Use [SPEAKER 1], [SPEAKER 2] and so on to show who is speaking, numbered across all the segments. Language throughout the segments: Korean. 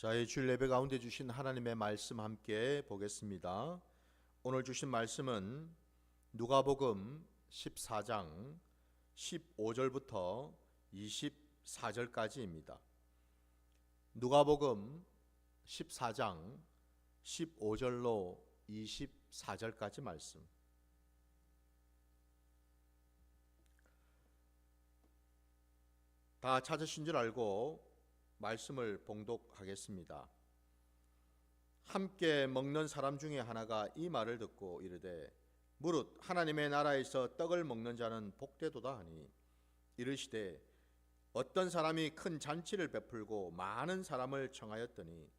[SPEAKER 1] 자, 이 주일 예배 가운데 주신 하나님의 말씀 함께 보겠습니다. 오늘 주신 말씀은 누가복음 14장 15절부터 24절까지입니다. 누가복음 14장 15절로 24절까지 말씀. 다 찾으신 줄 알고 말씀을 봉독하겠습니다. 함께 먹는 사람 중에 하나가 이 말을 듣고 이르되 무릇 하나님의 나라에서 떡을 먹는 자는 복되도다 하니 이르시되 어떤 사람이 큰 잔치를 베풀고 많은 사람을 청하였더니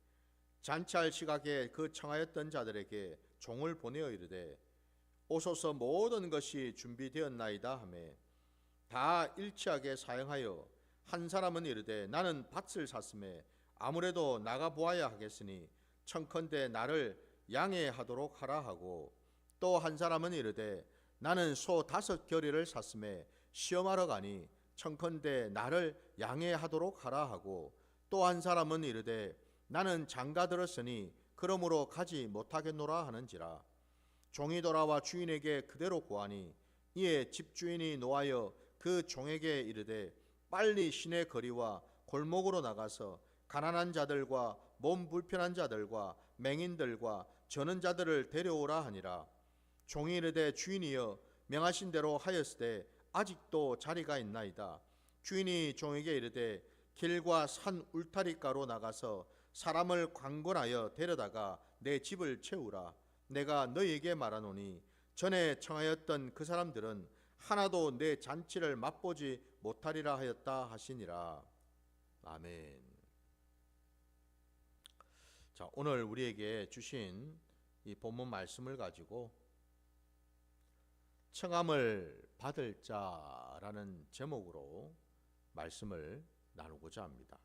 [SPEAKER 1] 잔치할 시각에 그 청하였던 자들에게 종을 보내어 이르되 오소서 모든 것이 준비되었나이다 하매 다 일치하게 사용하여 한 사람은 이르되 나는 밭을 샀음에 아무래도 나가 보아야 하겠으니 청컨대 나를 양해하도록 하라 하고 또 한 사람은 이르되 나는 소 5겨리를 샀음에 시험하러 가니 청컨대 나를 양해하도록 하라 하고 또 한 사람은 이르되 나는 장가 들었으니 그러므로 가지 못하겠노라 하는지라. 종이 돌아와 주인에게 그대로 고하니 이에 집주인이 노하여 그 종에게 이르되 빨리 시내 거리와 골목으로 나가서 가난한 자들과 몸 불편한 자들과 맹인들과 저는 자들을 데려오라 하니라. 종이 이르되 주인이여 명하신 대로 하였으되 아직도 자리가 있나이다. 주인이 종에게 이르되 길과 산 울타리가로 나가서 사람을 강권하여 데려다가 내 집을 채우라. 내가 너희에게 말하노니 전에 청하였던 그 사람들은 하나도 내 잔치를 맛보지 못하리라 하였다 하시니라. 아멘. 자, 오늘 우리에게 주신 이 본문 말씀을 가지고 청함을 받을 자라는 제목으로 말씀을 나누고자 합니다.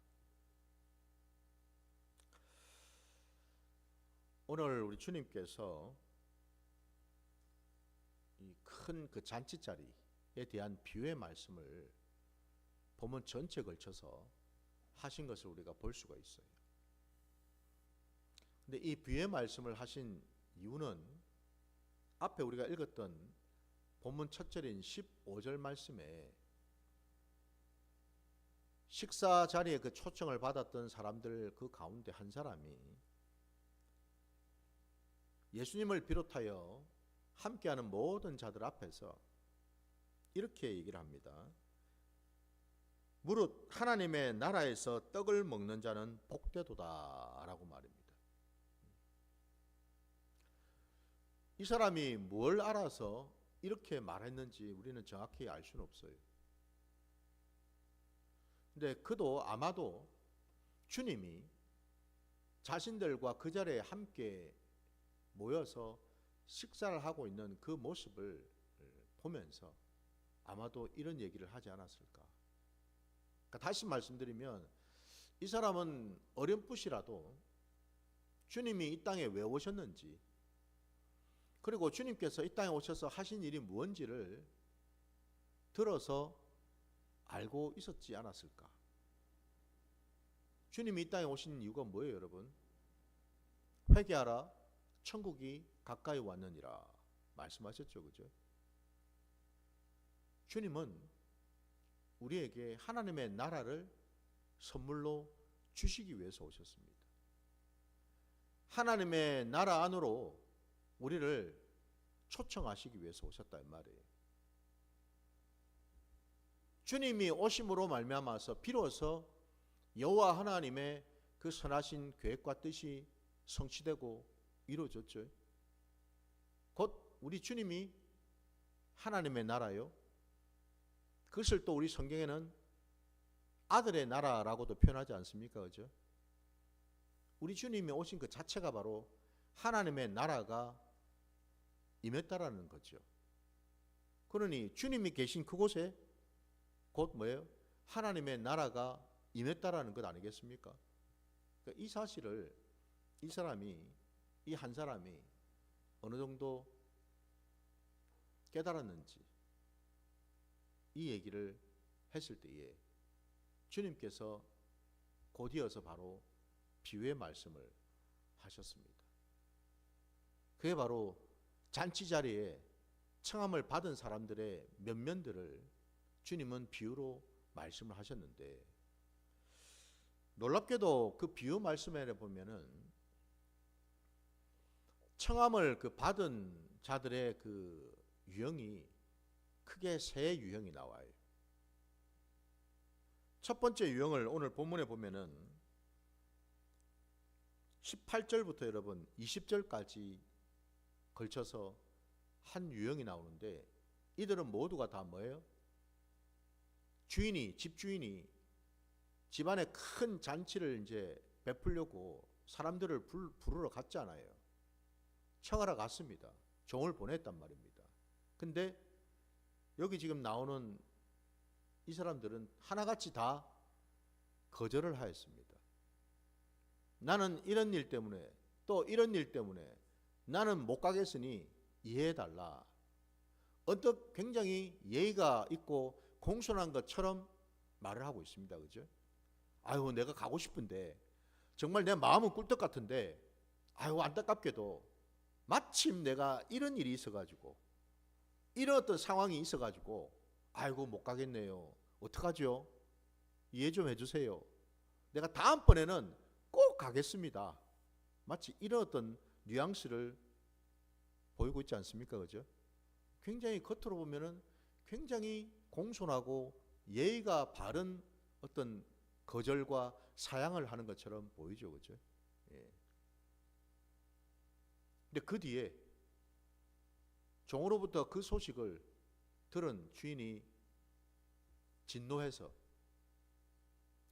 [SPEAKER 1] 오늘 우리 주님께서 이 큰 그 잔치 자리에 대한 비유의 말씀을 본문 전체에 걸쳐서 하신 것을 우리가 볼 수가 있어요. 근데 이 비유의 말씀을 하신 이유는 앞에 우리가 읽었던 본문 첫 절인 15절 말씀에 식사 자리에 그 초청을 받았던 사람들 그 가운데 한 사람이 예수님을 비롯하여 함께하는 모든 자들 앞에서 이렇게 얘기를 합니다. 무릇 하나님의 나라에서 떡을 먹는 자는 복되도다 라고 말입니다. 이 사람이 뭘 알아서 이렇게 말했는지 우리는 정확히 알 수는 없어요. 근데 그도 아마도 주님이 자신들과 그 자리에 함께 모여서 식사를 하고 있는 그 모습을 보면서 아마도 이런 얘기를 하지 않았을까. 그러니까 다시 말씀드리면 이 사람은 어렴풋이라도 주님이 이 땅에 왜 오셨는지, 그리고 주님께서 이 땅에 오셔서 하신 일이 무엇인지를 들어서 알고 있었지 않았을까. 주님이 이 땅에 오신 이유가 뭐예요, 여러분? 회개하라, 천국이 가까이 왔느니라 말씀하셨죠, 그죠? 주님은 우리에게 하나님의 나라를 선물로 주시기 위해서 오셨습니다. 하나님의 나라 안으로 우리를 초청하시기 위해서 오셨다 이 말이에요. 주님이 오심으로 말미암아서 비로소 여호와 하나님의 그 선하신 계획과 뜻이 성취되고 이루어졌죠. 곧 우리 주님이 하나님의 나라요. 그것을 또 우리 성경에는 아들의 나라라고도 표현하지 않습니까? 그죠? 우리 주님이 오신 그 자체가 바로 하나님의 나라가 임했다라는 거죠. 그러니 주님이 계신 그곳에 곧 뭐예요? 하나님의 나라가 임했다라는 것 아니겠습니까? 그러니까 이 사실을 이 한 사람이 어느 정도 깨달았는지 이 얘기를 했을 때에 주님께서 곧이어서 바로 비유의 말씀을 하셨습니다. 그게 바로 잔치 자리에 청함을 받은 사람들의 면면들을 주님은 비유로 말씀을 하셨는데, 놀랍게도 그 비유 말씀에 보면은 청함을 받은 자들의 그 유형이 크게 세 유형이 나와요. 첫 번째 유형을 오늘 본문에 보면은 18절부터 여러분 20절까지 걸쳐서 한 유형이 나오는데, 이들은 모두가 다 뭐예요? 집주인이 집안에 큰 잔치를 이제 베풀려고 사람들을 부르러 갔잖아요. 청하러 갔습니다. 종을 보냈단 말입니다. 근데 여기 지금 나오는 이 사람들은 하나같이 다 거절을 하였습니다. 나는 이런 일 때문에, 또 이런 일 때문에 나는 못 가겠으니 이해해달라. 언뜻 굉장히 예의가 있고 공손한 것처럼 말을 하고 있습니다. 그죠? 아유, 내가 가고 싶은데, 정말 내 마음은 꿀떡 같은데, 아유, 안타깝게도 마침 내가 이런 일이 있어가지고, 이런 어떤 상황이 있어가지고, 아이고, 못 가겠네요. 어떡하죠? 이해 좀 해주세요. 내가 다음번에는 꼭 가겠습니다. 마치 이런 어떤 뉘앙스를 보이고 있지 않습니까? 그죠? 굉장히 겉으로 보면은 굉장히 공손하고 예의가 바른 어떤 거절과 사양을 하는 것처럼 보이죠. 그죠? 예. 근데 그 뒤에 종으로부터 그 소식을 들은 주인이 진노해서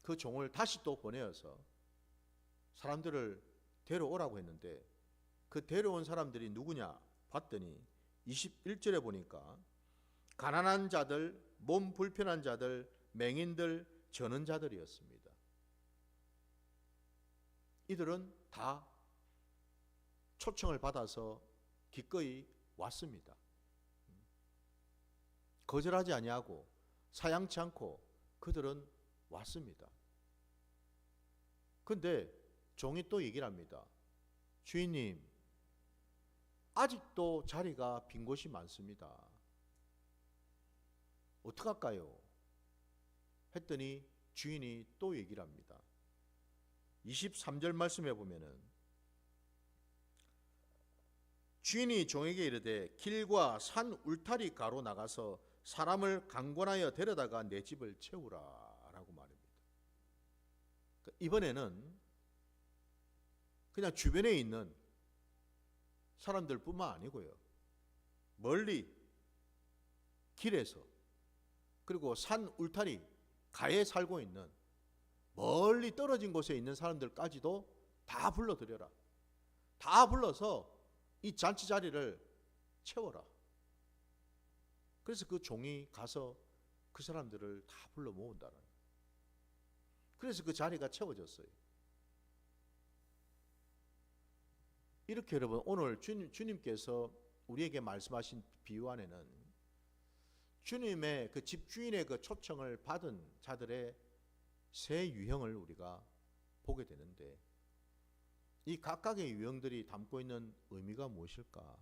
[SPEAKER 1] 그 종을 다시 또 보내어서 사람들을 데려오라고 했는데, 그 데려온 사람들이 누구냐 봤더니 21절에 보니까 가난한 자들, 몸 불편한 자들, 맹인들, 저는 자들이었습니다. 이들은 다 초청을 받아서 기꺼이 왔습니다. 거절하지 아니하고 사양치 않고 그들은 왔습니다. 근데 종이 또 얘기를 합니다. 주인님, 아직도 자리가 빈 곳이 많습니다. 어떡할까요? 했더니 주인이 또 얘기를 합니다. 23절 말씀해 보면은 주인이 종에게 이르되 길과 산 울타리 가로 나가서 사람을 강권하여 데려다가 내 집을 채우라 라고 말합니다. 이번에는 그냥 주변에 있는 사람들뿐만 아니고요, 멀리 길에서, 그리고 산 울타리 가에 살고 있는 멀리 떨어진 곳에 있는 사람들까지도 다 불러들여라. 다 불러서 이 잔치 자리를 채워라. 그래서 그 종이 가서 그 사람들을 다 불러 모은다는. 그래서 그 자리가 채워졌어요. 이렇게 여러분, 오늘 주님께서 우리에게 말씀하신 비유 안에는 주님의 그 집주인의 그 초청을 받은 자들의 세 유형을 우리가 보게 되는데, 이 각각의 유형들이 담고 있는 의미가 무엇일까?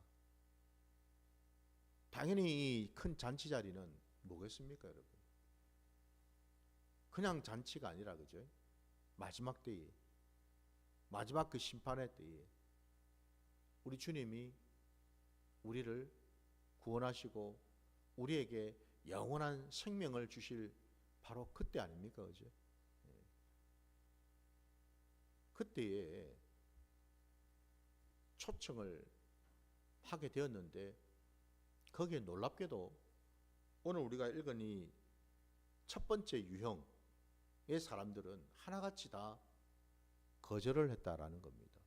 [SPEAKER 1] 당연히 이 큰 잔치 자리는 뭐겠습니까, 여러분? 그냥 잔치가 아니라, 그죠? 마지막 때에, 마지막 그 심판의 때에 우리 주님이 우리를 구원하시고 우리에게 영원한 생명을 주실 바로 그때 아닙니까? 그죠? 그때에 초청을 하게 되었는데, 거기에 놀랍게도 오늘 우리가 읽은 이 첫 번째 유형의 사람들은 하나같이 다 거절을 했다라는 겁니다.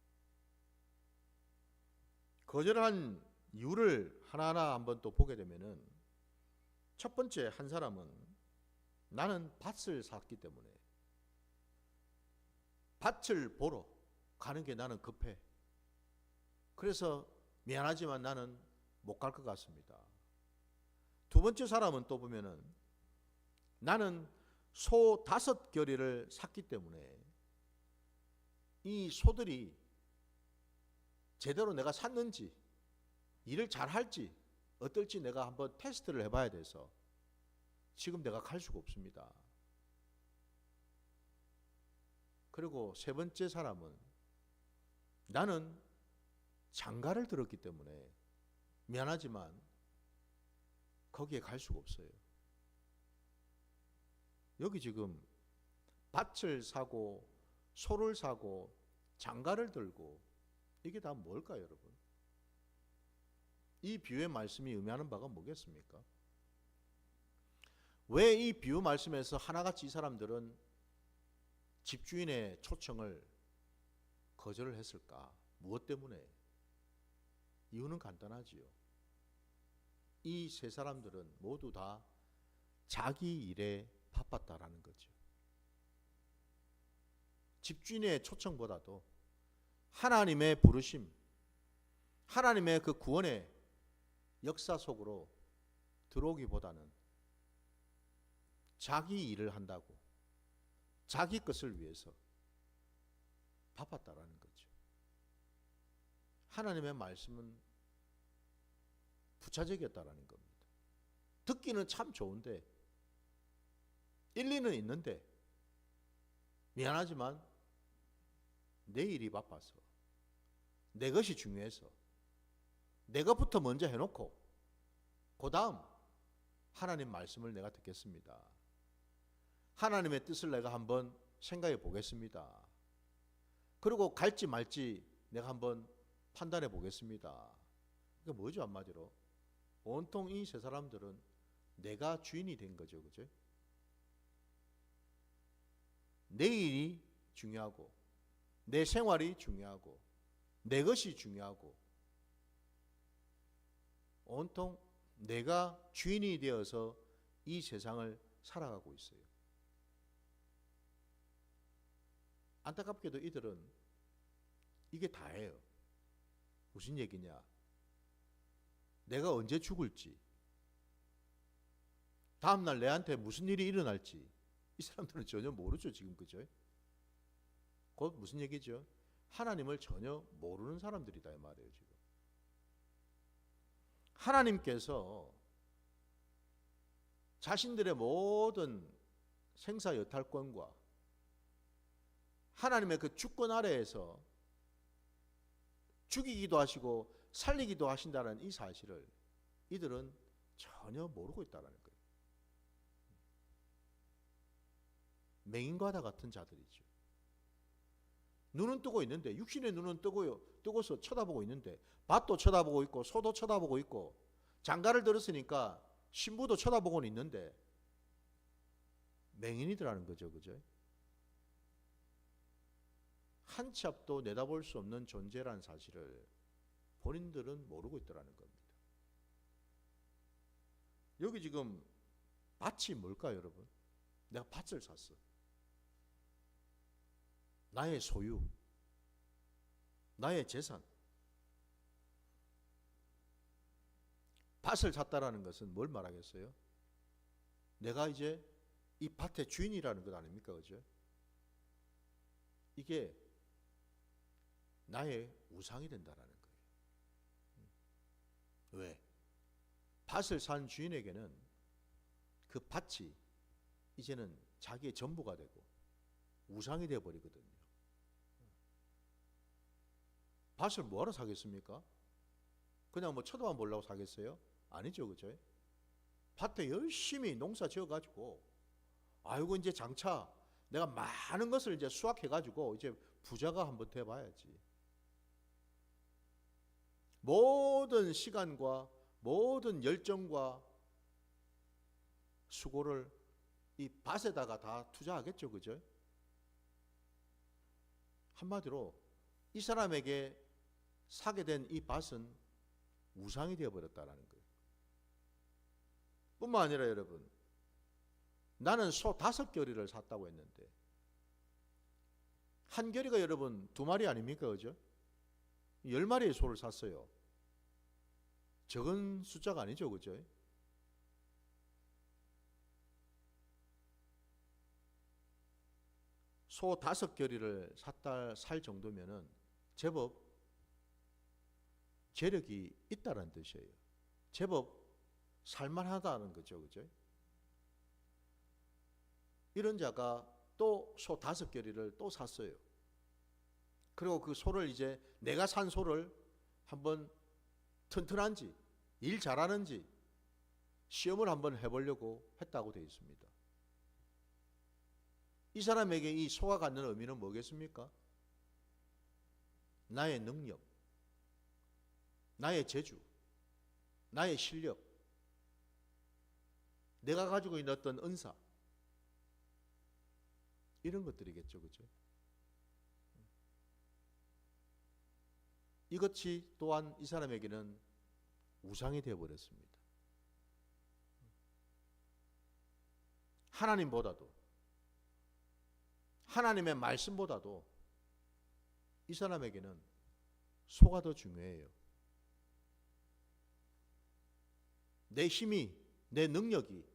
[SPEAKER 1] 거절한 이유를 하나하나 한번 또 보게 되면은, 첫 번째 한 사람은 나는 밭을 샀기 때문에 밭을 보러 가는 게 나는 급해. 그래서 미안하지만 나는 못 갈 것 같습니다. 두 번째 사람은 또 보면은 나는 소 5 겨리를 샀기 때문에 이 소들이 제대로 내가 샀는지, 일을 잘 할지 어떨지 내가 한번 테스트를 해봐야 돼서 지금 내가 갈 수가 없습니다. 그리고 세 번째 사람은 나는 장가를 들었기 때문에 미안하지만 거기에 갈 수가 없어요. 여기 지금 밭을 사고 소를 사고 장가를 들고 이게 다 뭘까요, 여러분? 이 비유의 말씀이 의미하는 바가 뭐겠습니까? 왜 이 비유 말씀에서 하나같이 이 사람들은 집주인의 초청을 거절을 했을까? 무엇 때문에? 이유는 간단하지요. 이 세 사람들은 모두 다 자기 일에 바빴다라는 거죠. 집주인의 초청보다도 하나님의 부르심, 하나님의 그 구원의 역사 속으로 들어오기보다는 자기 일을 한다고 자기 것을 위해서 바빴다라는 거죠. 하나님의 말씀은 부차적이었다라는 겁니다. 듣기는 참 좋은데 일리는 있는데 미안하지만 내 일이 바빠서 내 것이 중요해서 내 것부터 먼저 해놓고 그 다음 하나님 말씀을 내가 듣겠습니다. 하나님의 뜻을 내가 한번 생각해 보겠습니다. 그리고 갈지 말지 내가 한번 판단해 보겠습니다. 이게 뭐죠, 한마디로? 온통 이 세 사람들은 내가 주인이 된 거죠, 그죠? 내 일이 중요하고 내 생활이 중요하고 내 것이 중요하고 온통 내가 주인이 되어서 이 세상을 살아가고 있어요. 안타깝게도 이들은 이게 다예요. 무슨 얘기냐? 내가 언제 죽을지, 다음날 내한테 무슨 일이 일어날지 이 사람들은 전혀 모르죠, 지금. 그죠? 곧 무슨 얘기죠? 하나님을 전혀 모르는 사람들이다 이 말이에요, 지금. 하나님께서 자신들의 모든 생사 여탈권과 하나님의 그 주권 아래에서 죽이기도 하시고 살리기도 하신다는 이 사실을 이들은 전혀 모르고 있다는 거예요. 맹인과다 같은 자들이죠. 눈은 뜨고 있는데, 육신의 눈은 뜨고서 쳐다보고 있는데, 밭도 쳐다보고 있고 소도 쳐다보고 있고 장가를 들었으니까 신부도 쳐다보고는 있는데 맹인이더라는 거죠. 그죠? 한 치 앞도 내다볼 수 없는 존재라는 사실을 본인들은 모르고 있더라는 겁니다. 여기 지금 밭이 뭘까요, 여러분? 내가 밭을 샀어. 나의 소유, 나의 재산. 밭을 샀다라는 것은 뭘 말하겠어요? 내가 이제 이 밭의 주인이라는 것 아닙니까? 그죠? 이게 나의 우상이 된다라는 거예요. 왜? 밭을 산 주인에게는 그 밭이 이제는 자기의 전부가 되고 우상이 되어버리거든요. 밭을 뭐하러 사겠습니까? 그냥 뭐 쳐다만 보려고 사겠어요? 아니죠, 그죠? 밭에 열심히 농사 지어가지고 아이고 이제 장차 내가 많은 것을 이제 수확해가지고 이제 부자가 한번 돼봐야지. 모든 시간과 모든 열정과 수고를 이 밭에다가 다 투자하겠죠, 그죠? 한마디로 이 사람에게 사게 된 이 밭은 우상이 되어버렸다는 거예요. 뿐만 아니라 여러분, 나는 소 5겨리를 샀다고 했는데 한 겨리가 여러분 2마리 아닙니까? 그죠? 10마리의 소를 샀어요. 적은 숫자가 아니죠, 그죠? 소 5결의를 살 정도면은 제법 재력이 있다는 뜻이에요. 제법 살만하다는 거죠. 그죠? 이런 자가 또 소 5결의를 또 샀어요. 그리고 그 소를 이제 내가 산 소를 한번 튼튼한지 일 잘하는지 시험을 한번 해보려고 했다고 되어 있습니다. 이 사람에게 이 소가 갖는 의미는 뭐겠습니까? 나의 능력, 나의 재주, 나의 실력, 내가 가지고 있는 어떤 은사, 이런 것들이겠죠. 그죠? 이것이 또한 이 사람에게는 우상이 되어버렸습니다. 하나님보다도, 하나님의 말씀보다도 이 사람에게는 소가 더 중요해요. 내 힘이, 내 능력이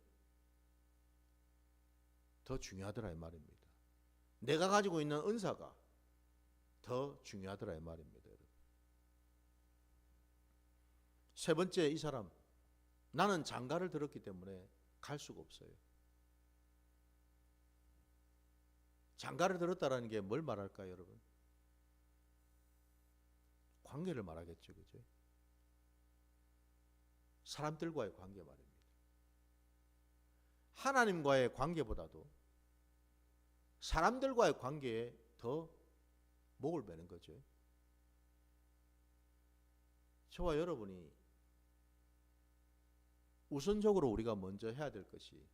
[SPEAKER 1] 더 중요하더라 이 말입니다. 내가 가지고 있는 은사가 더 중요하더라 이 말입니다. 세 번째, 이 사람, 나는 장가를 들었기 때문에 갈 수가 없어요. 장가를 들었다라는 게 뭘 말할까요, 여러분? 관계를 말하겠죠, 그죠? 사람들과의 관계 말입니다. 하나님과의 관계보다도 사람들과의 관계에 더 목을 매는 거죠. 저와 여러분이 우선적으로 우리가 먼저 해야 될 것이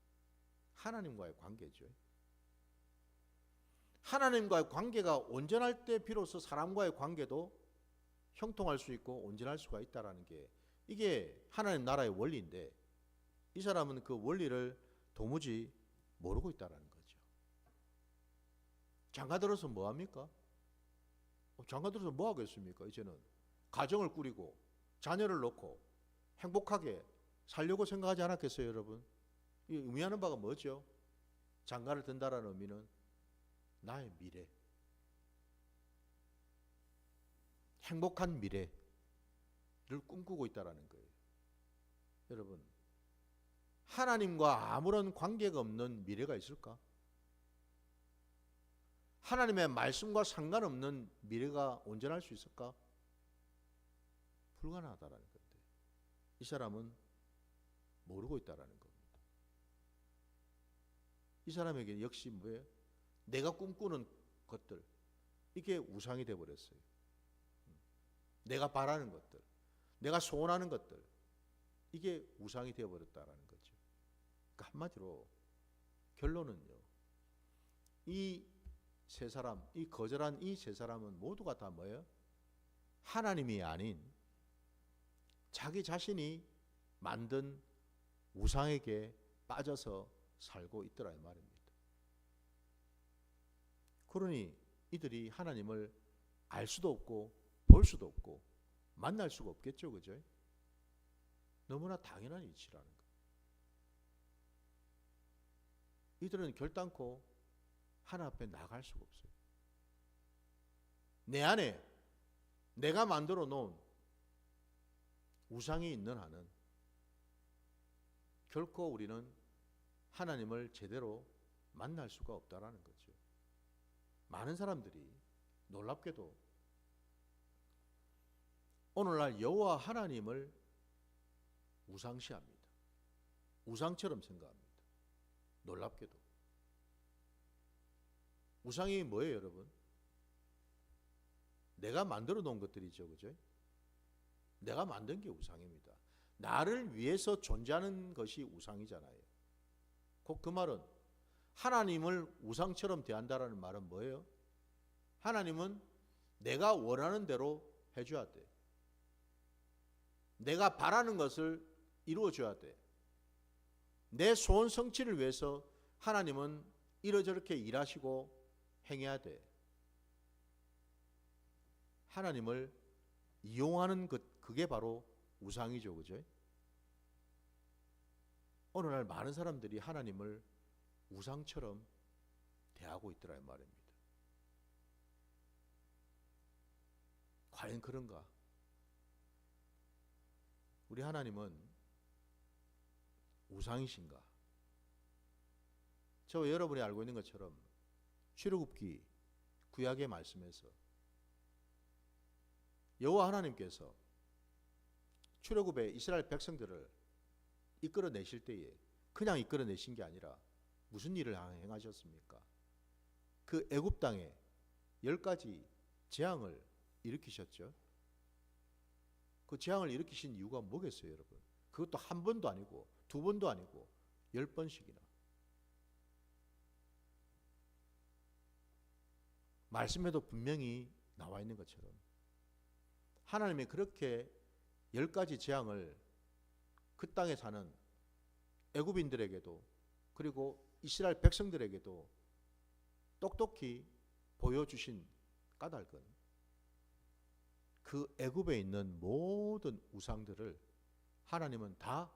[SPEAKER 1] 하나님과의 관계죠. 하나님과의 관계가 온전할 때 비로소 사람과의 관계도 형통할 수 있고 온전할 수가 있다는 게, 이게 하나님 나라의 원리인데 이 사람은 그 원리를 도무지 모르고 있다는 거죠. 장가 들어서 뭐합니까? 장가 들어서 뭐 하겠습니까? 이제는 가정을 꾸리고 자녀를 놓고 행복하게 살려고 생각하지 않았겠어요, 여러분? 이 의미하는 바가 뭐죠? 장가를 든다라는 의미는 나의 미래, 행복한 미래를 꿈꾸고 있다라는 거예요. 여러분, 하나님과 아무런 관계가 없는 미래가 있을까? 하나님의 말씀과 상관없는 미래가 온전할 수 있을까? 불가능하다라는 건데, 이 사람은 모르고 있다라는 겁니다. 이 사람에게 역시 뭐예요? 내가 꿈꾸는 것들, 이게 우상이 되어버렸어요. 내가 바라는 것들, 내가 소원하는 것들, 이게 우상이 되어버렸다라는 거죠. 그러니까 한마디로 결론은요, 이 세 사람, 이 거절한 이 세 사람은 모두가 다 뭐예요? 하나님이 아닌 자기 자신이 만든 우상에게 빠져서 살고 있더라 이 말입니다. 그러니 이들이 하나님을 알 수도 없고 볼 수도 없고 만날 수가 없겠죠, 그죠? 너무나 당연한 이치라는 거. 이들은 결단코 하나 앞에 나갈 수가 없어요. 내 안에 내가 만들어 놓은 우상이 있는 한은 결코 우리는 하나님을 제대로 만날 수가 없다라는 거죠. 많은 사람들이 놀랍게도 오늘날 여호와 하나님을 우상시합니다. 우상처럼 생각합니다. 놀랍게도. 우상이 뭐예요, 여러분? 내가 만들어 놓은 것들이죠, 그죠? 내가 만든 게 우상입니다. 나를 위해서 존재하는 것이 우상이잖아요. 곧 그 말은 하나님을 우상처럼 대한다라는 말은 뭐예요? 하나님은 내가 원하는 대로 해줘야 돼. 내가 바라는 것을 이루어줘야 돼. 내 소원 성취를 위해서 하나님은 이러저렇게 일하시고 행해야 돼. 하나님을 이용하는 것, 그게 바로 우상이죠, 그죠? 오늘날 많은 사람들이 하나님을 우상처럼 대하고 있더라 이 말입니다. 과연 그런가? 우리 하나님은 우상이신가? 저와 여러분이 알고 있는 것처럼 출애굽기 구약의 말씀에서 여호와 하나님께서 출애굽의 이스라엘 백성들을 이끌어내실 때에 그냥 이끌어내신 게 아니라 무슨 일을 행하셨습니까? 그 애굽 땅에 10가지 재앙을 일으키셨죠. 그 재앙을 일으키신 이유가 뭐겠어요, 여러분? 그것도 한 번도 아니고 두 번도 아니고 10번씩이나. 말씀에도 분명히 나와 있는 것처럼 하나님이 그렇게 10가지 재앙을 그 땅에 사는 애굽인들에게도 그리고 이스라엘 백성들에게도 똑똑히 보여주신 까닭은 그 애굽에 있는 모든 우상들을 하나님은 다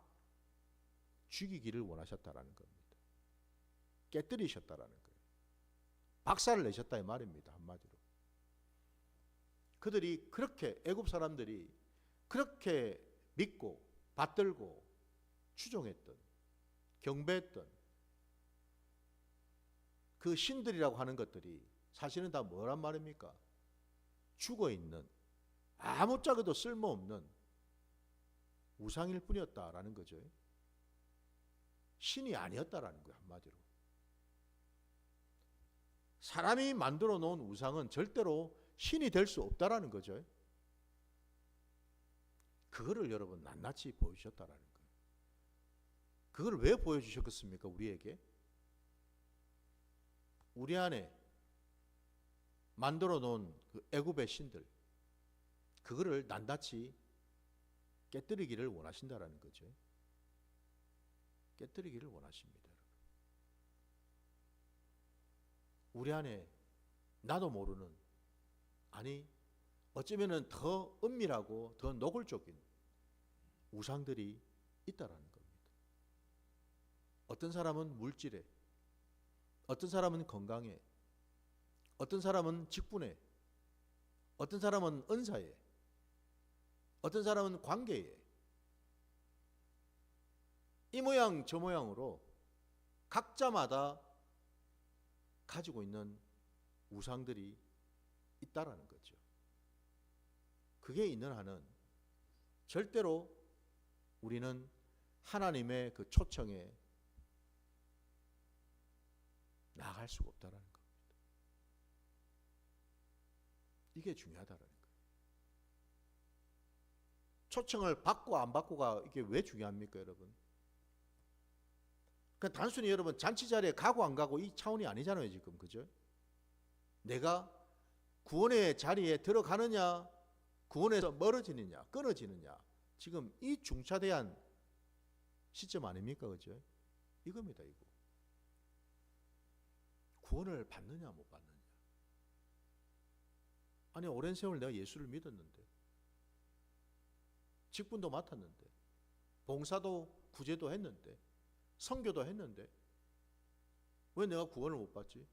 [SPEAKER 1] 죽이기를 원하셨다라는 겁니다. 깨뜨리셨다라는 거예요. 박살을 내셨다 이 말입니다. 한마디로. 그들이 그렇게 애굽 사람들이 그렇게 믿고 받들고 추종했던 경배했던 그 신들이라고 하는 것들이 사실은 다 뭐란 말입니까? 죽어있는 아무짝에도 쓸모없는 우상일 뿐이었다라는 거죠. 신이 아니었다라는 거예요. 한마디로. 사람이 만들어 놓은 우상은 절대로 신이 될 수 없다라는 거죠. 그거를 여러분 낱낱이 보여주셨다라는 거예요. 그걸 왜 보여주셨겠습니까? 우리에게? 우리 안에 만들어 놓은 그 애굽의 신들, 그거를 낱낱이 깨뜨리기를 원하신다라는 거죠. 깨뜨리기를 원하십니다. 우리 안에 나도 모르는, 아니 어쩌면은 더 은밀하고 더 노골적인 우상들이 있다라는 겁니다. 어떤 사람은 물질에, 어떤 사람은 건강에, 어떤 사람은 직분에, 어떤 사람은 은사에, 어떤 사람은 관계에, 이 모양 저 모양으로 각자마다 가지고 있는 우상들이 있다라는 거죠. 그게 있는 한은 절대로 우리는 하나님의 그 초청에 나아갈 수가 없다라는 겁니다. 이게 중요하다라는 거예요. 초청을 받고 안 받고가 이게 왜 중요합니까, 여러분? 그러니까 단순히 여러분 잔치 자리에 가고 안 가고 이 차원이 아니잖아요, 지금. 그죠? 내가 구원의 자리에 들어가느냐, 구원에서 멀어지느냐, 끊어지느냐, 지금 이 중차대한 시점 아닙니까? 그죠? 이겁니다, 이거. 구원을 받느냐 못 받느냐. 아니 오랜 세월 내가 예수를 믿었는데, 직분도 맡았는데, 봉사도 구제도 했는데, 선교도 했는데 왜 내가 구원을 못 받지?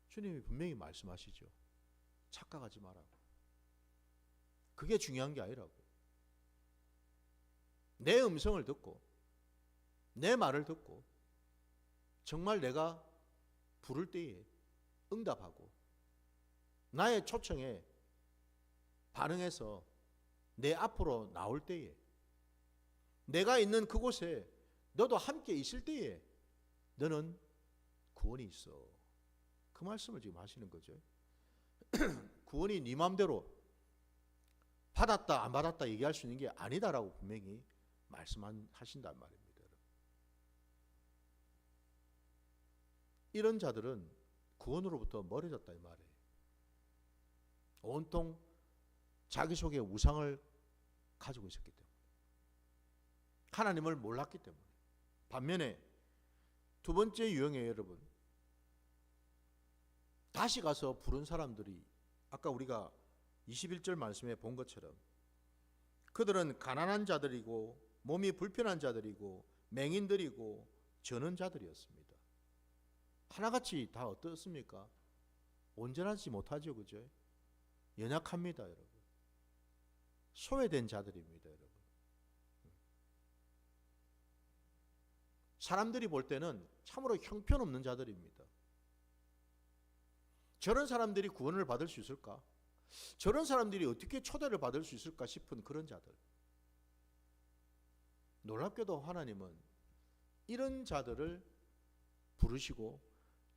[SPEAKER 1] 주님이 분명히 말씀하시죠. 착각하지 마라고. 그게 중요한 게 아니라고. 내 음성을 듣고 내 말을 듣고 정말 내가 부를 때에 응답하고 나의 초청에 반응해서 내 앞으로 나올 때에 내가 있는 그곳에 너도 함께 있을 때에 너는 구원이 있어. 그 말씀을 지금 하시는 거죠. 구원이 네 마음대로 받았다 안 받았다 얘기할 수 있는 게 아니다라고 분명히 말씀하신단 말입니다. 이런 자들은 구원으로부터 멀어졌다 이 말이에요. 온통 자기 속에 우상을 가지고 있었기 때문에, 하나님을 몰랐기 때문에. 반면에 두 번째 유형의 여러분, 다시 가서 부른 사람들이 아까 우리가 21절 말씀에 본 것처럼 그들은 가난한 자들이고 몸이 불편한 자들이고 맹인들이고 저는 자들이었습니다. 하나같이 다 어떻습니까? 온전하지 못하죠, 그죠? 연약합니다, 여러분. 소외된 자들입니다, 여러분. 사람들이 볼 때는 참으로 형편없는 자들입니다. 저런 사람들이 구원을 받을 수 있을까? 저런 사람들이 어떻게 초대를 받을 수 있을까 싶은 그런 자들. 놀랍게도 하나님은 이런 자들을 부르시고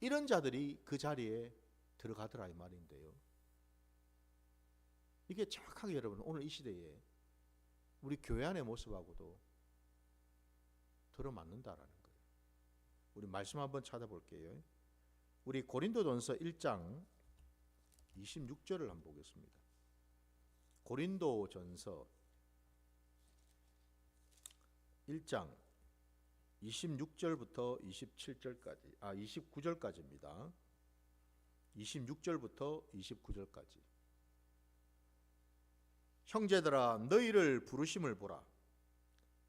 [SPEAKER 1] 이런 자들이 그 자리에 들어가더라 이 말인데요. 이게 정확하게 여러분 오늘 이 시대에 우리 교회 안의 모습하고도 들어맞는다라는 거예요. 우리 말씀 한번 찾아볼게요. 우리 고린도전서 1장 26절을 한번 보겠습니다. 고린도전서 1장 26절부터 27절까지 29절까지입니다. 26절부터 29절까지. 형제들아 너희를 부르심을 보라.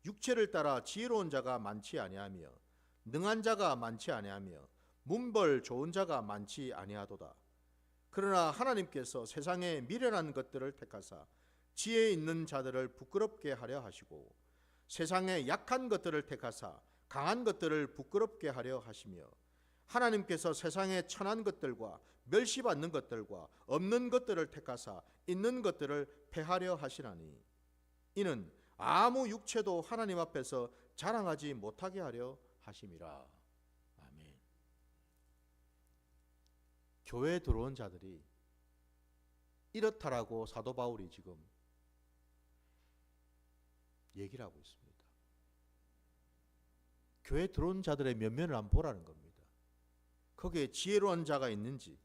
[SPEAKER 1] 육체를 따라 지혜로운 자가 많지 아니하며 능한 자가 많지 아니하며 문벌 좋은 자가 많지 아니하도다. 그러나 하나님께서 세상에 미련한 것들을 택하사 지혜 있는 자들을 부끄럽게 하려 하시고 세상에 약한 것들을 택하사 강한 것들을 부끄럽게 하려 하시며 하나님께서 세상에 천한 것들과 멸시받는 것들과 없는 것들을 택하사 있는 것들을 패하려 하시나니 이는 아무 육체도 하나님 앞에서 자랑하지 못하게 하려 하심이라. 아멘. 교회에 들어온 자들이 이렇다라고 사도 바울이 지금 얘기를 하고 있습니다. 교회에 들어온 자들의 면면을 한번 보라는 겁니다. 거기에 지혜로운 자가 있는지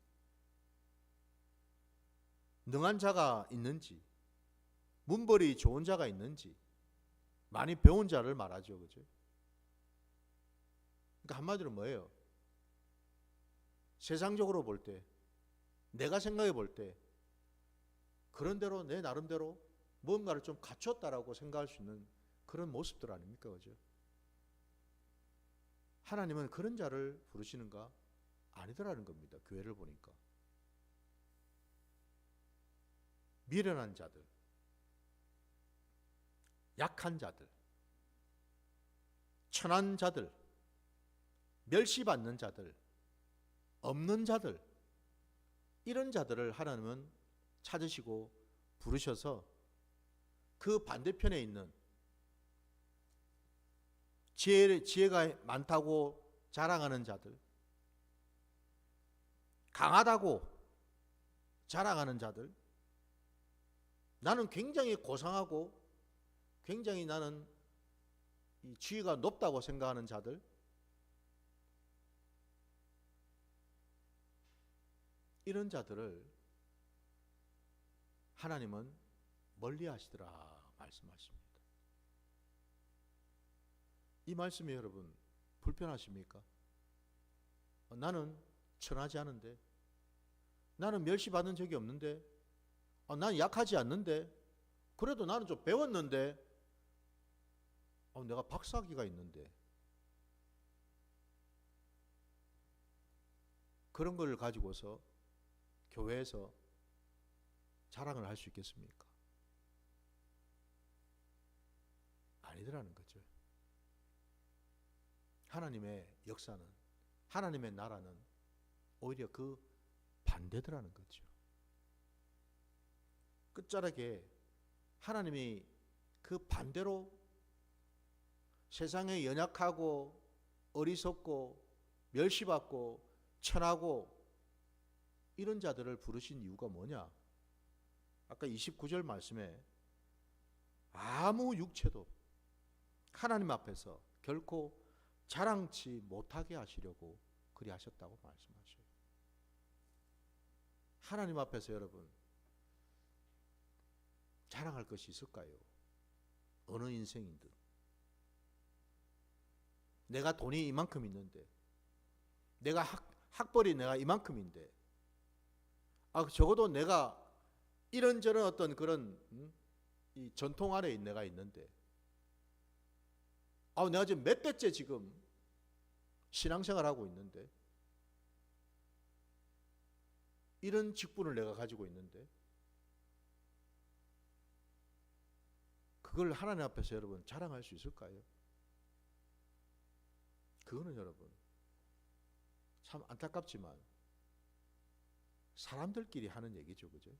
[SPEAKER 1] 능한 자가 있는지 문벌이 좋은 자가 있는지 많이 배운 자를 말하죠. 그죠? 그러니까 한마디로 뭐예요? 세상적으로 볼 때 내가 생각해 볼 때 그런 대로 내 나름대로 뭔가를 좀 갖췄다라고 생각할 수 있는 그런 모습들 아닙니까? 그죠? 하나님은 그런 자를 부르시는가? 아니더라는 겁니다. 교회를 보니까. 미련한 자들, 약한 자들, 천한 자들, 멸시받는 자들, 없는 자들, 이런 자들을 하나님은 찾으시고 부르셔서 그 반대편에 있는 지혜가 많다고 자랑하는 자들, 강하다고 자랑하는 자들, 나는 굉장히 고상하고 굉장히 나는 이 지위가 높다고 생각하는 자들, 이런 자들을 하나님은 멀리 하시더라 말씀하십니다. 이 말씀이 여러분 불편하십니까? 나는 천하지 않은데, 나는 멸시받은 적이 없는데, 나는 약하지 않는데, 그래도 나는 좀 배웠는데, 내가 박사학위가 있는데, 그런 걸 가지고서 교회에서 자랑을 할 수 있겠습니까? 아니더라는 거죠. 하나님의 역사는, 하나님의 나라는 오히려 그 반대더라는 거죠. 끝자락에 하나님이 그 반대로 세상에 연약하고 어리석고 멸시받고 천하고 이런 자들을 부르신 이유가 뭐냐? 아까 29절 말씀에 아무 육체도 하나님 앞에서 결코 자랑치 못하게 하시려고 그리 하셨다고 말씀하셔요. 하나님 앞에서 여러분 자랑할 것이 있을까요? 어느 인생이든. 내가 돈이 이만큼 있는데, 내가 학벌이 내가 이만큼인데, 적어도 내가 이런저런 어떤 그런 이 전통 아래에 내가 있는데, 내가 지금 몇 대째 지금 신앙생활하고 있는데, 이런 직분을 내가 가지고 있는데 그걸 하나님 앞에서 여러분 자랑할 수 있을까요? 그거는 여러분 참 안타깝지만 사람들끼리 하는 얘기죠. 그죠?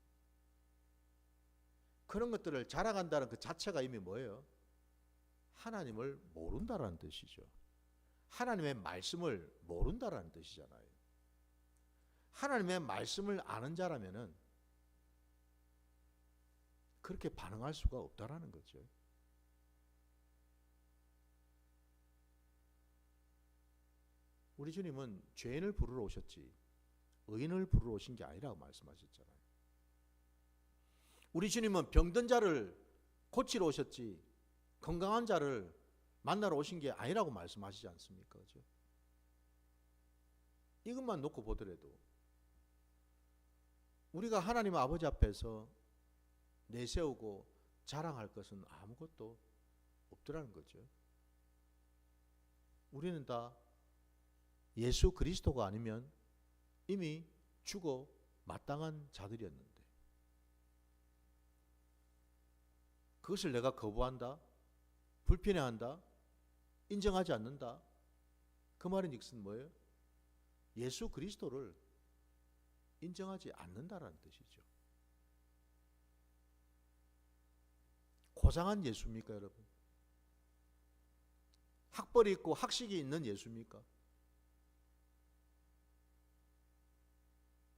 [SPEAKER 1] 그런 것들을 자랑한다는 그 자체가 이미 뭐예요? 하나님을 모른다라는 뜻이죠. 하나님의 말씀을 모른다라는 뜻이잖아요. 하나님의 말씀을 아는 자라면은 그렇게 반응할 수가 없다라는 거죠. 우리 주님은 죄인을 부르러 오셨지 의인을 부르러 오신 게 아니라고 말씀하셨잖아요. 우리 주님은 병든 자를 고치러 오셨지 건강한 자를 만나러 오신 게 아니라고 말씀하시지 않습니까? 그렇죠? 이것만 놓고 보더라도 우리가 하나님 아버지 앞에서 내세우고 자랑할 것은 아무것도 없더라는 거죠. 우리는 다 예수 그리스도가 아니면 이미 죽어 마땅한 자들이었는데 그것을 내가 거부한다, 불편해한다, 인정하지 않는다. 그 말인즉슨 뭐예요? 예수 그리스도를 인정하지 않는다라는 뜻이죠. 고상한 예수입니까, 여러분? 학벌이 있고 학식이 있는 예수입니까?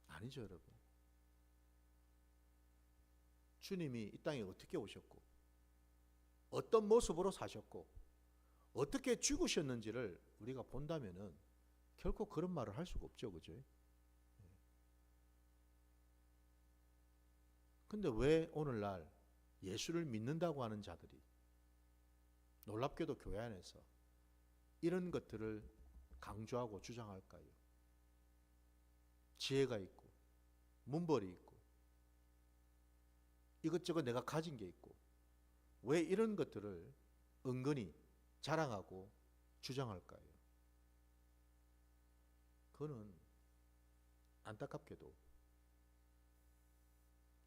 [SPEAKER 1] 아니죠, 여러분. 주님이 이 땅에 어떻게 오셨고 어떤 모습으로 사셨고 어떻게 죽으셨는지를 우리가 본다면은 결코 그런 말을 할 수가 없죠. 그죠? 근데 왜 오늘날 예수를 믿는다고 하는 자들이 놀랍게도 교회 안에서 이런 것들을 강조하고 주장할까요? 지혜가 있고 문벌이 있고 이것저것 내가 가진 게 있고 왜 이런 것들을 은근히 자랑하고 주장할까요? 그거는 안타깝게도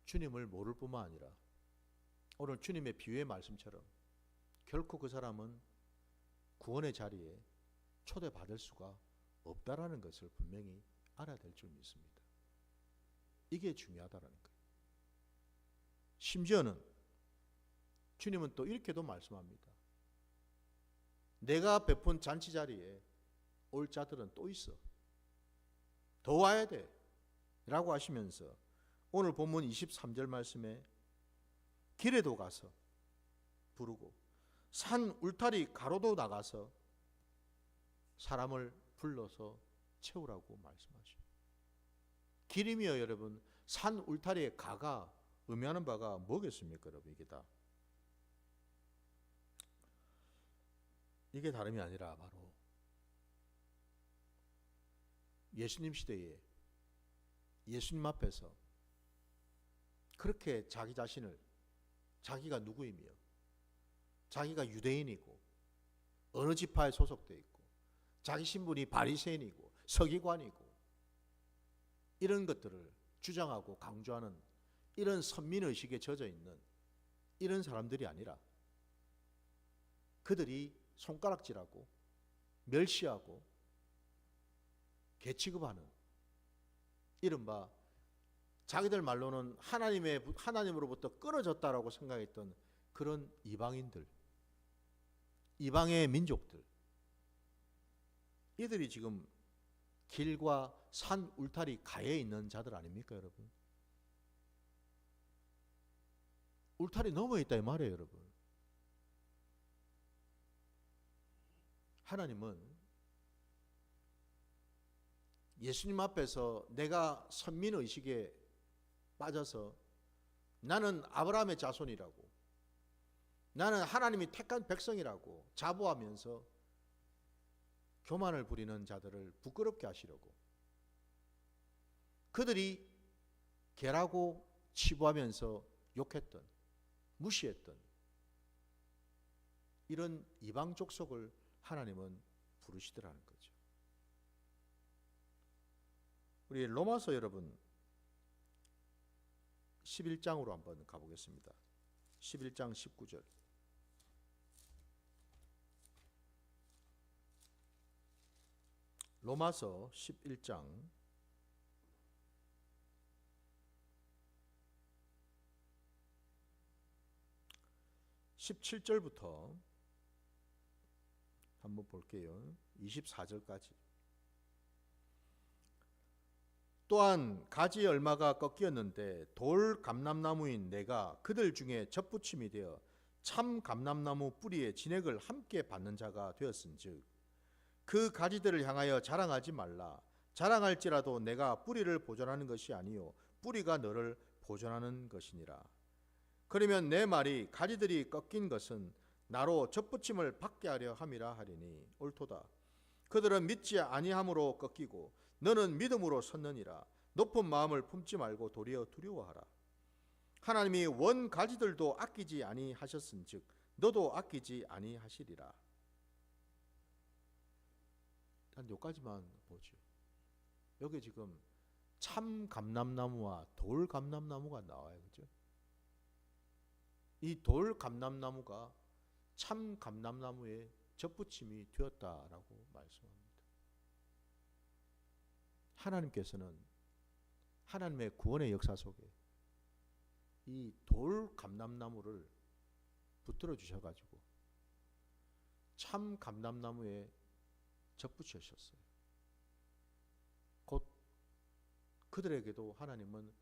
[SPEAKER 1] 주님을 모를 뿐만 아니라 오늘 주님의 비유의 말씀처럼 결코 그 사람은 구원의 자리에 초대받을 수가 없다라는 것을 분명히 알아야 될 줄 믿습니다. 이게 중요하다라는 거예요. 심지어는 주님은 또 이렇게도 말씀합니다. 내가 베푼 잔치 자리에 올 자들은 또 있어. 더 와야 돼. 라고 하시면서 오늘 본문 23절 말씀에 길에도 가서 부르고 산 울타리 가로도 나가서 사람을 불러서 채우라고 말씀하죠. 길이며 여러분 산 울타리의 가가 의미하는 바가 뭐겠습니까? 여러분 이게 다름이 아니라 바로 예수님 시대에 예수님 앞에서 그렇게 자기 자신을 자기가 누구이며 자기가 유대인이고 어느 지파에 소속되어 있고 자기 신분이 바리새인이고 서기관이고 이런 것들을 주장하고 강조하는 이런 선민의식에 젖어 있는 이런 사람들이 아니라 그들이 손가락질하고 멸시하고 개취급하는 이른바 자기들 말로는 하나님으로부터 끊어졌다라고 생각했던 그런 이방인들, 이방의 민족들, 이들이 지금 길과 산 울타리 가에 있는 자들 아닙니까, 여러분? 울타리 넘어 있다 이 말이에요, 여러분. 하나님은 예수님 앞에서 내가 선민의식에 빠져서 나는 아브라함의 자손이라고 나는 하나님이 택한 백성이라고 자부하면서 교만을 부리는 자들을 부끄럽게 하시려고 그들이 개라고 치부하면서 욕했던 무시했던 이런 이방 족속을 하나님은 부르시더라는 거죠. 우리 로마서 여러분 11장으로 한번 가보겠습니다. 11장 19절. 로마서 11장 17절부터 한번 볼게요. 24절까지. 또한 가지 얼마가 꺾였는데 돌 감람나무인 내가 그들 중에 접붙임이 되어 참 감람나무 뿌리에 진액을 함께 받는 자가 되었은즉 그 가지들을 향하여 자랑하지 말라. 자랑할지라도 내가 뿌리를 보존하는 것이 아니요 뿌리가 너를 보존하는 것이니라. 그러면 내 말이 가지들이 꺾인 것은 나로 접붙임을 받게 하려 함이라 하리니 옳도다. 그들은 믿지 아니함으로 꺾이고 너는 믿음으로 섰느니라. 높은 마음을 품지 말고 도리어 두려워하라. 하나님이 원 가지들도 아끼지 아니하셨은즉 너도 아끼지 아니하시리라. 한 여기까지만 보죠. 여기 지금 참 감람나무와 돌 감람나무가 나와요. 그죠? 이 돌 감람나무가 참 감람나무의 접붙임이 되었다라고 말씀합니다. 하나님께서는 하나님의 구원의 역사 속에 이 돌 감람나무를 붙들어 주셔가지고 참 감람나무에 접붙이셨어요. 곧 그들에게도 하나님은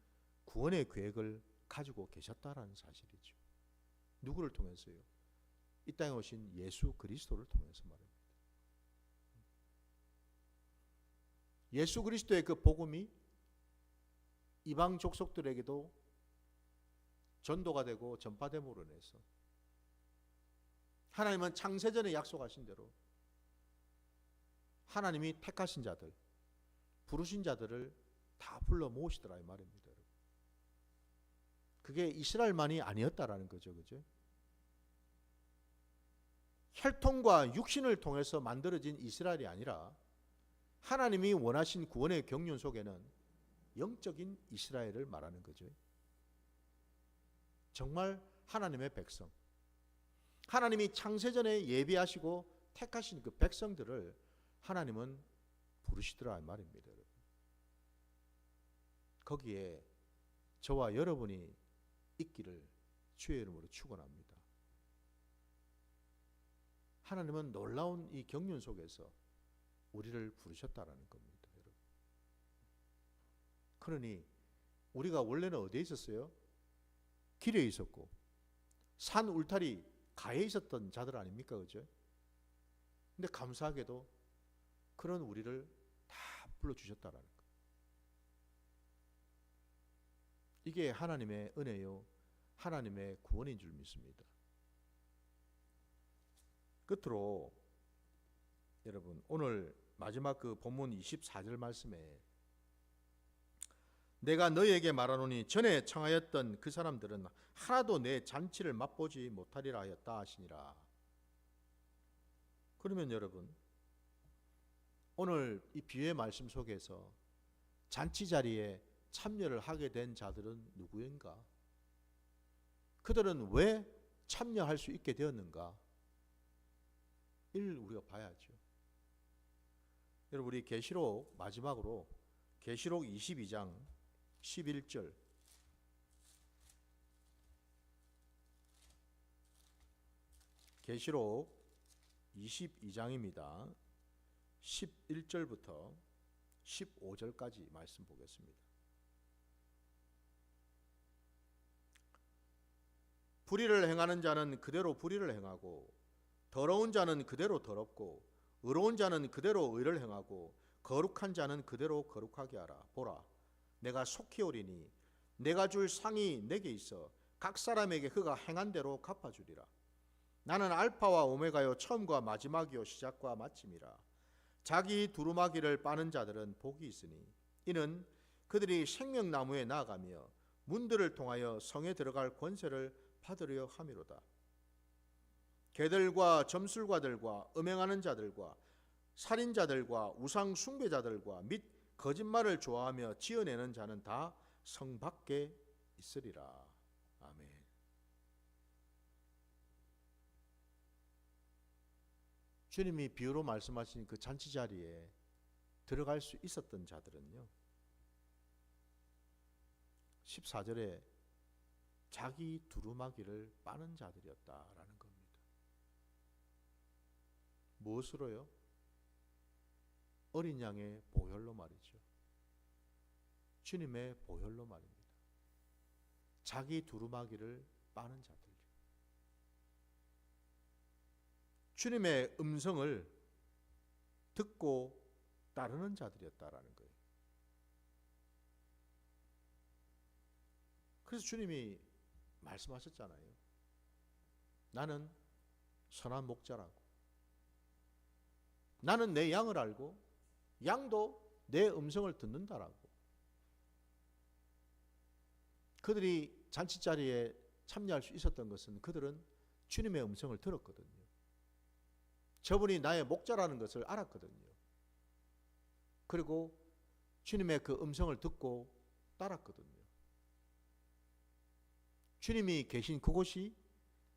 [SPEAKER 1] 구원의 계획을 가지고 계셨다라는 사실이죠. 누구를 통해서요? 이 땅에 오신 예수 그리스도를 통해서 말입니다. 예수 그리스도의 그 복음이 이방 족속들에게도 전도가 되고 전파됨으로 인해서 하나님은 창세전에 약속하신 대로 하나님이 택하신 자들, 부르신 자들을 다 불러 모으시더라 이 말입니다. 그게 이스라엘만이 아니었다라는 거죠. 그죠? 혈통과 육신을 통해서 만들어진 이스라엘이 아니라 하나님이 원하신 구원의 경륜 속에는 영적인 이스라엘을 말하는 거죠. 정말 하나님의 백성, 하나님이 창세전에 예비하시고 택하신 그 백성들을 하나님은 부르시더라 말입니다. 거기에 저와 여러분이 있기를 주의 이름으로 축원합니다. 하나님은 놀라운 이 경륜 속에서 우리를 부르셨다라는 겁니다. 여러분. 그러니 우리가 원래는 어디에 있었어요? 길에 있었고 산 울타리 가에 있었던 자들 아닙니까? 그죠? 근데 감사하게도 그런 우리를 다 불러주셨다라는 거. 이게 하나님의 은혜요 하나님의 구원인 줄 믿습니다. 끝으로 여러분 오늘 마지막 그 본문 24절 말씀에 내가 너희에게 말하노니 전에 청하였던 그 사람들은 하나도 내 잔치를 맛보지 못하리라 하였다 하시니라. 그러면 여러분 오늘 이 비유의 말씀 속에서 잔치 자리에 참여를 하게 된 자들은 누구인가? 그들은 왜 참여할 수 있게 되었는가? 이를 우리가 봐야죠. 여러분 우리 계시록 마지막으로 계시록 22장 11절 계시록 22장입니다. 11절부터 15절까지 말씀 보겠습니다. 불의를 행하는 자는 그대로 불의를 행하고 더러운 자는 그대로 더럽고 의로운 자는 그대로 의를 행하고 거룩한 자는 그대로 거룩하게 하라. 보라, 내가 속히 오리니 내가 줄 상이 내게 있어 각 사람에게 그가 행한 대로 갚아주리라. 나는 알파와 오메가요 처음과 마지막이요 시작과 마침이라. 자기 두루마기를 빠는 자들은 복이 있으니 이는 그들이 생명나무에 나아가며 문들을 통하여 성에 들어갈 권세를 받으려 함이로다. 개들과 점술가들과 음행하는 자들과 살인자들과 우상 숭배자들과 및 거짓말을 좋아하며 지어내는 자는 다 성 밖에 있으리라. 아멘. 주님이 비유로 말씀하신 그 잔치 자리에 들어갈 수 있었던 자들은요, 14절에 자기 두루마기를 빠는 자들이었다라는 겁니다. 무엇으로요? 어린 양의 보혈로 말이죠. 주님의 보혈로 말입니다. 자기 두루마기를 빠는 자들. 주님의 음성을 듣고 따르는 자들이었다라는 거예요. 그래서 주님이 말씀하셨잖아요. 나는 선한 목자라고. 나는 내 양을 알고 양도 내 음성을 듣는다라고. 그들이 잔치자리에 참여할 수 있었던 것은 그들은 주님의 음성을 들었거든요. 저분이 나의 목자라는 것을 알았거든요. 그리고 주님의 그 음성을 듣고 따랐거든요. 주님이 계신 그곳이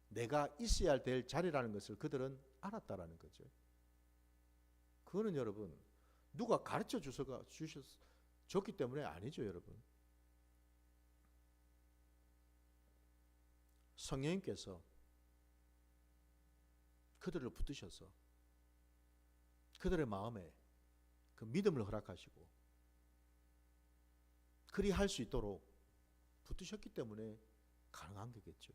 [SPEAKER 1] 내가 있어야 될 자리라는 것을 그들은 알았다라는 거죠. 그거는 여러분 누가 가르쳐 줬기 때문에 아니죠, 여러분. 성령님께서 그들을 붙드셔서 그들의 마음에 그 믿음을 허락하시고 그리 할 수 있도록 붙드셨기 때문에 가능한 거겠죠.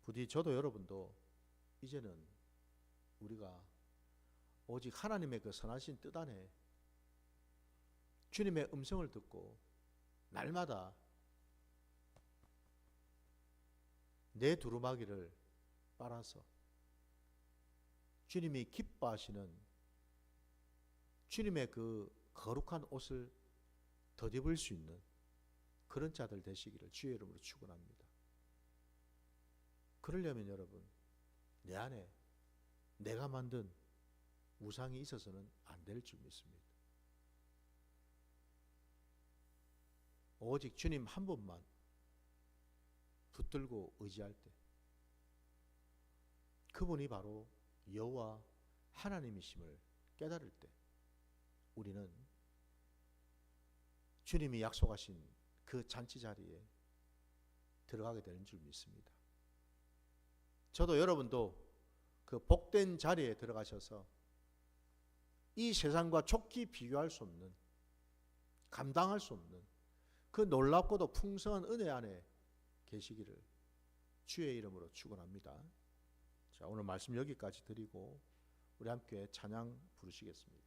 [SPEAKER 1] 부디 저도 여러분도 이제는 우리가 오직 하나님의 그 선하신 뜻 안에 주님의 음성을 듣고 날마다 내 두루마기를 빨아서 주님이 기뻐하시는 주님의 그 거룩한 옷을 덧입을 수 있는 그런 자들 되시기를 주의 이름으로 축원합니다. 그러려면 여러분 내 안에 내가 만든 우상이 있어서는 안 될 줄 믿습니다. 오직 주님 한 분만 붙들고 의지할 때 그분이 바로 여호와 하나님이심을 깨달을 때 우리는 주님이 약속하신 그 잔치 자리에 들어가게 되는 줄 믿습니다. 저도 여러분도 그 복된 자리에 들어가셔서 이 세상과 족히 비교할 수 없는, 감당할 수 없는 그 놀랍고도 풍성한 은혜 안에 계시기를 주의 이름으로 축원합니다. 자, 오늘 말씀 여기까지 드리고 우리 함께 찬양 부르시겠습니다.